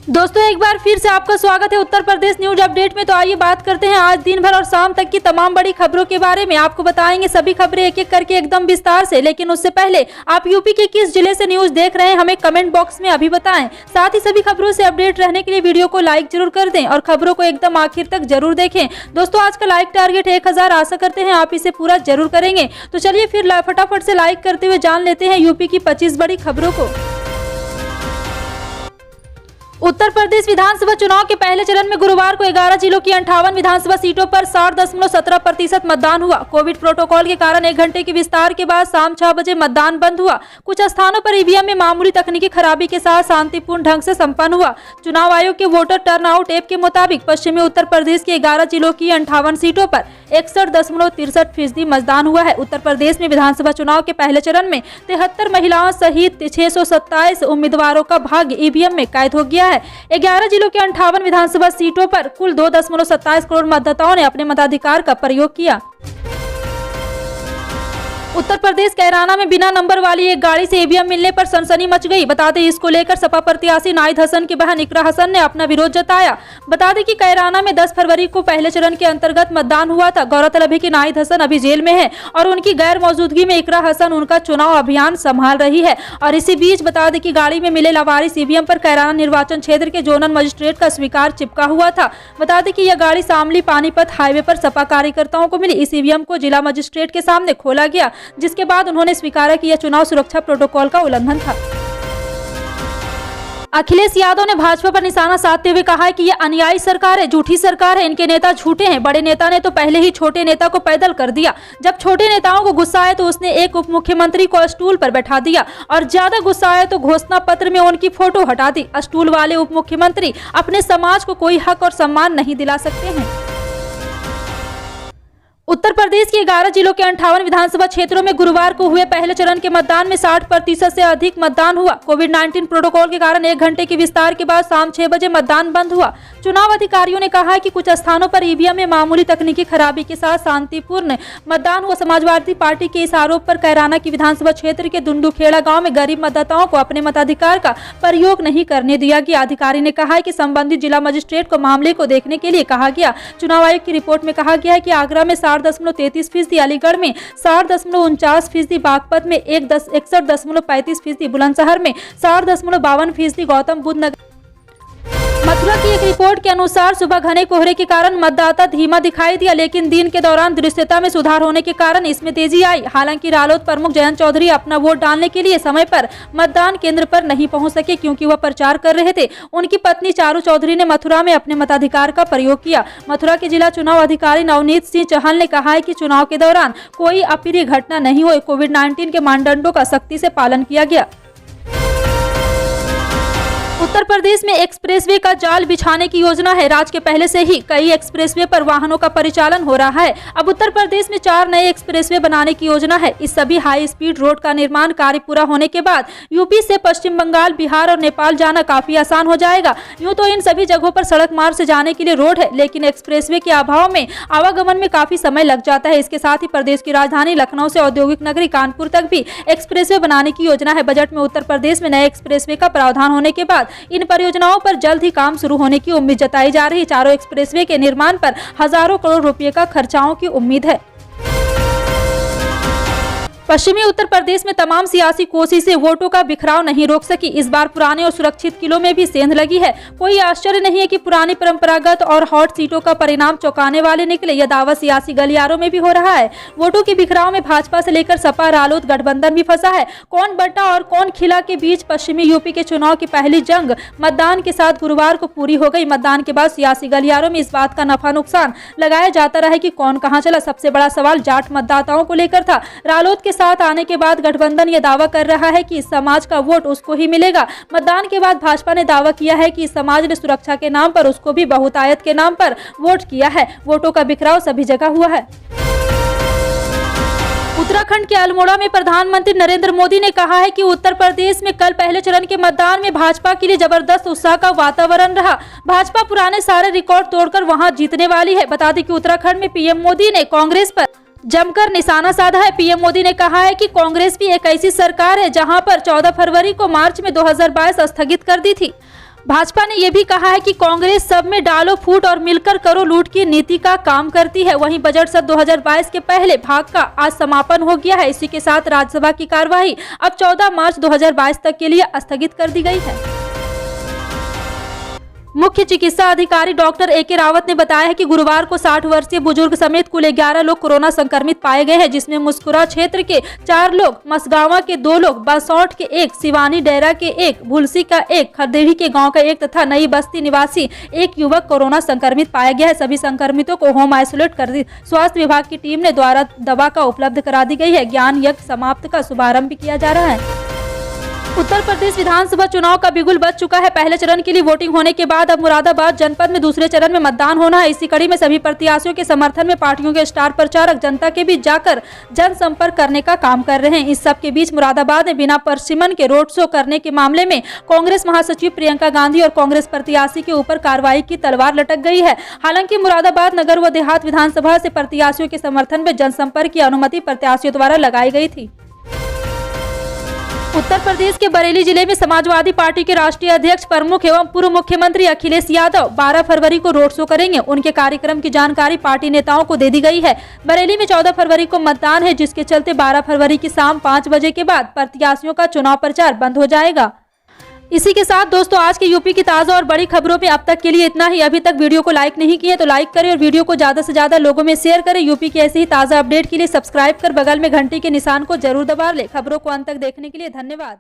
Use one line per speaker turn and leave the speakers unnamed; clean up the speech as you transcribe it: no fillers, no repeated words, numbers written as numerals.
दोस्तों एक बार फिर से आपका स्वागत है उत्तर प्रदेश न्यूज अपडेट में। तो आइए बात करते हैं आज दिन भर और शाम तक की तमाम बड़ी खबरों के बारे में। आपको बताएंगे सभी खबरें एक एक करके एकदम विस्तार से। लेकिन उससे पहले आप यूपी के किस जिले से न्यूज देख रहे हैं हमें कमेंट बॉक्स में अभी बताएं। साथ ही सभी खबरों से अपडेट रहने के लिए वीडियो को लाइक जरूर कर दें और खबरों को एकदम आखिर तक जरूर देखें। दोस्तों आज का लाइक टारगेट 1000 आशा करते हैं आप इसे पूरा जरूर करेंगे। तो चलिए फिर फटाफट से लाइक करते हुए जान लेते हैं यूपी की 25 बड़ी खबरों को। उत्तर प्रदेश विधानसभा चुनाव के पहले चरण में गुरुवार को 11 जिलों की 58 विधानसभा सीटों पर 60.17% मतदान हुआ। कोविड प्रोटोकॉल के कारण 1 घंटे के विस्तार के बाद शाम 6 बजे मतदान बंद हुआ। कुछ स्थानों पर ईवीएम में मामूली तकनीकी खराबी के साथ शांतिपूर्ण ढंग से संपन्न हुआ। चुनाव आयोग के वोटर टर्नआउट ऐप के मुताबिक पश्चिमी उत्तर प्रदेश के 11 जिलों की 58 सीटों पर 61.63% मतदान हुआ है। उत्तर प्रदेश में विधानसभा चुनाव के पहले चरण में 73 महिलाओं सहित 627 उम्मीदवारों का भाग्य ईवीएम में कैद हो गया है। 11 जिलों के 58 विधानसभा सीटों पर कुल 2.27 करोड़ मतदाताओं ने अपने मताधिकार का प्रयोग किया। उत्तर प्रदेश कैराना में बिना नंबर वाली एक गाड़ी से ईवीएम मिलने पर सनसनी मच गई। बता दें इसको लेकर सपा प्रत्याशी नाहिद हसन की बहन इकरा हसन ने अपना विरोध जताया। बता दें कि कैराना में 10 फरवरी को पहले चरण के अंतर्गत मतदान हुआ था। गौरतलब है कि नाहिद हसन अभी जेल में है और उनकी गैर मौजूदगी में इकरा हसन उनका चुनाव अभियान संभाल रही है। और इसी बीच बता दें कि गाड़ी में मिले लावारिस ईवीएम पर कैराना निर्वाचन क्षेत्र के जोनल मजिस्ट्रेट का स्वीकार चिपका हुआ था। बता दें कि यह गाड़ी शामली पानीपत हाईवे पर सपा कार्यकर्ताओं को मिली। इस ईवीएम को जिला मजिस्ट्रेट के सामने खोला गया, जिसके बाद उन्होंने स्वीकारा कि यह चुनाव सुरक्षा प्रोटोकॉल का उल्लंघन था। अखिलेश यादव ने भाजपा पर निशाना साधते हुए कहा है कि यह अन्यायी सरकार है, झूठी सरकार है, इनके नेता झूठे हैं। बड़े नेता ने तो पहले ही छोटे नेता को पैदल कर दिया। जब छोटे नेताओं को गुस्सा आया तो उसने एक उप मुख्यमंत्री को स्टूल पर बैठा दिया और ज्यादा गुस्सा आया तो घोषणा पत्र में उनकी फोटो हटा दी। स्टूल वाले उप मुख्यमंत्री अपने समाज को कोई हक और सम्मान नहीं दिला सकते हैं। उत्तर प्रदेश के 11 जिलों के 58 विधानसभा क्षेत्रों में गुरुवार को हुए पहले चरण के मतदान में 60% से अधिक मतदान हुआ। कोविड-19 प्रोटोकॉल के कारण 1 घंटे के विस्तार के बाद शाम 6 बजे मतदान बंद हुआ। चुनाव अधिकारियों ने कहा कि कुछ स्थानों पर ईवीएम में मामूली तकनीकी खराबी के साथ शांतिपूर्ण मतदान हुआ। समाजवादी पार्टी के इस आरोप पर कैराना की विधानसभा क्षेत्र के दुंडूखेड़ा गाँव में गरीब मतदाताओं को अपने मताधिकार का प्रयोग नहीं करने दिया गया। अधिकारी ने कहा कि संबंधित जिला मजिस्ट्रेट को मामले को देखने के लिए कहा गया। चुनाव आयोग की रिपोर्ट में कहा गया है कि आगरा में 60.33%, अलीगढ़ में 60.49%, बागपत में 61.35%, बुलंदशहर में 60.52%, गौतम बुद्ध नगर मथुरा की एक रिपोर्ट के अनुसार सुबह घने कोहरे के कारण मतदाता धीमा दिखाई दिया, लेकिन दिन के दौरान दृश्यता में सुधार होने के कारण इसमें तेजी आई। हालांकि रालोद प्रमुख जयंत चौधरी अपना वोट डालने के लिए समय पर मतदान केंद्र पर नहीं पहुंच सके क्योंकि वह प्रचार कर रहे थे। उनकी पत्नी चारू चौधरी ने मथुरा में अपने मताधिकार का प्रयोग किया। मथुरा के जिला चुनाव अधिकारी नवनीत सिंह चहल ने कहा है कि चुनाव के दौरान कोई अप्रिय घटना नहीं हुई। कोविड-19 के मानदंडों का सख्ती से पालन किया गया। उत्तर प्रदेश में एक्सप्रेसवे का जाल बिछाने की योजना है। राज्य के पहले से ही कई एक्सप्रेसवे पर वाहनों का परिचालन हो रहा है। अब उत्तर प्रदेश में 4 नए एक्सप्रेसवे बनाने की योजना है। इस सभी हाई स्पीड रोड का निर्माण कार्य पूरा होने के बाद यूपी से पश्चिम बंगाल, बिहार और नेपाल जाना काफी आसान हो जाएगा। यूं तो इन सभी जगहों पर सड़क मार्ग से जाने के लिए रोड है, लेकिन एक्सप्रेसवे के अभाव में आवागमन में काफी समय लग जाता है। इसके साथ ही प्रदेश की राजधानी लखनऊ से औद्योगिक नगरी कानपुर तक भी एक्सप्रेसवे बनाने की योजना है। बजट में उत्तर प्रदेश में नए एक्सप्रेसवे का प्रावधान होने के बाद इन परियोजनाओं पर जल्द ही काम शुरू होने की उम्मीद जताई जा रही है। चारों एक्सप्रेसवे के निर्माण पर हजारों करोड़ रुपए का खर्चाओं की उम्मीद है। पश्चिमी उत्तर प्रदेश में तमाम सियासी कोशिशें वोटों का बिखराव नहीं रोक सकी। इस बार पुराने और सुरक्षित किलों में भी सेंध लगी है। कोई आश्चर्य नहीं है कि पुरानी परंपरागत और हॉट सीटों का परिणाम चौंकाने वाले निकले। यह दावा सियासी गलियारों में भी हो रहा है। वोटों के बिखराव में भाजपा से लेकर सपा रालोद गठबंधन भी फंसा है। कौन बंटा और कौन खिला के बीच पश्चिमी यूपी के चुनाव की पहली जंग मतदान के साथ गुरुवार को पूरी हो गई। मतदान के बाद सियासी गलियारों में इस बात का नफा नुकसान लगाया जाता रहा कि कौन कहां चला। सबसे बड़ा सवाल जाट मतदाताओं को लेकर था। रालोद के साथ आने के बाद गठबंधन यह दावा कर रहा है कि इस समाज का वोट उसको ही मिलेगा। मतदान के बाद भाजपा ने दावा किया है कि इस समाज ने सुरक्षा के नाम पर उसको भी बहुतायत के नाम पर वोट किया है। वोटों का बिखराव सभी जगह हुआ है। उत्तराखंड के अल्मोड़ा में प्रधानमंत्री नरेंद्र मोदी ने कहा है कि उत्तर प्रदेश में कल पहले चरण के मतदान में भाजपा के लिए जबरदस्त उत्साह का वातावरण रहा। भाजपा पुराने सारे रिकॉर्ड तोड़कर वहां जीतने वाली है। बता दें कि उत्तराखंड में पीएम मोदी ने कांग्रेस पर जमकर निशाना साधा है। पीएम मोदी ने कहा है कि कांग्रेस भी एक ऐसी सरकार है जहां पर 14 फरवरी को मार्च में 2022 स्थगित कर दी थी। भाजपा ने यह भी कहा है कि कांग्रेस सब में डालो फूट और मिलकर करो लूट की नीति का काम करती है। वहीं बजट सत्र 2022 के पहले भाग का आज समापन हो गया है। इसी के साथ राज्यसभा की कार्यवाही अब 14 मार्च 2022 तक के लिए स्थगित कर दी गई है। मुख्य चिकित्सा अधिकारी डॉक्टर ए.के. रावत ने बताया है कि गुरुवार को 60 वर्षीय बुजुर्ग समेत कुल 11 लोग कोरोना संक्रमित पाए गए हैं, जिसमें मुस्कुरा क्षेत्र के 4 लोग, मसगांवा के 2 लोग, बासौट के 1, सिवानी डेरा के 1, भुलसी का 1, खरदेवी के गांव का 1 तथा नई बस्ती निवासी 1 युवक कोरोना संक्रमित पाया गया है। सभी संक्रमितों को होम आइसोलेट कर स्वास्थ्य विभाग की टीम ने द्वारा दवा का उपलब्ध करा दी गई है। ज्ञान यज्ञ समाप्त का शुभारंभ भी किया जा रहा है। उत्तर प्रदेश विधानसभा चुनाव का बिगुल बज चुका है। पहले चरण के लिए वोटिंग होने के बाद अब मुरादाबाद जनपद में दूसरे चरण में मतदान होना है। इसी कड़ी में सभी प्रत्याशियों के समर्थन में पार्टियों के स्टार प्रचारक जनता के बीच जाकर जनसंपर्क करने का काम कर रहे हैं। इस सब के बीच मुरादाबाद में बिना परसिमन के रोड शो करने के मामले में कांग्रेस महासचिव प्रियंका गांधी और कांग्रेस प्रत्याशी के ऊपर कार्रवाई की तलवार लटक गई है। हालांकि मुरादाबाद नगर व देहात विधानसभा से प्रत्याशियों के समर्थन में जनसंपर्क की अनुमति प्रत्याशियों द्वारा लगाई गई थी। उत्तर प्रदेश के बरेली जिले में समाजवादी पार्टी के राष्ट्रीय अध्यक्ष, प्रमुख एवं पूर्व मुख्यमंत्री अखिलेश यादव 12 फरवरी को रोड शो करेंगे। उनके कार्यक्रम की जानकारी पार्टी नेताओं को दे दी गई है। बरेली में 14 फरवरी को मतदान है, जिसके चलते 12 फरवरी की शाम 5 बजे के बाद प्रत्याशियों का चुनाव प्रचार बंद हो जाएगा। इसी के साथ दोस्तों आज के यूपी की ताज़ा और बड़ी खबरों में अब तक के लिए इतना ही। अभी तक वीडियो को लाइक नहीं किए तो लाइक करें और वीडियो को ज्यादा से ज्यादा लोगों में शेयर करें। यूपी की ऐसे ही ताज़ा अपडेट के लिए सब्सक्राइब कर बगल में घंटी के निशान को जरूर दबा लें। खबरों को अंत तक देखने के लिए धन्यवाद।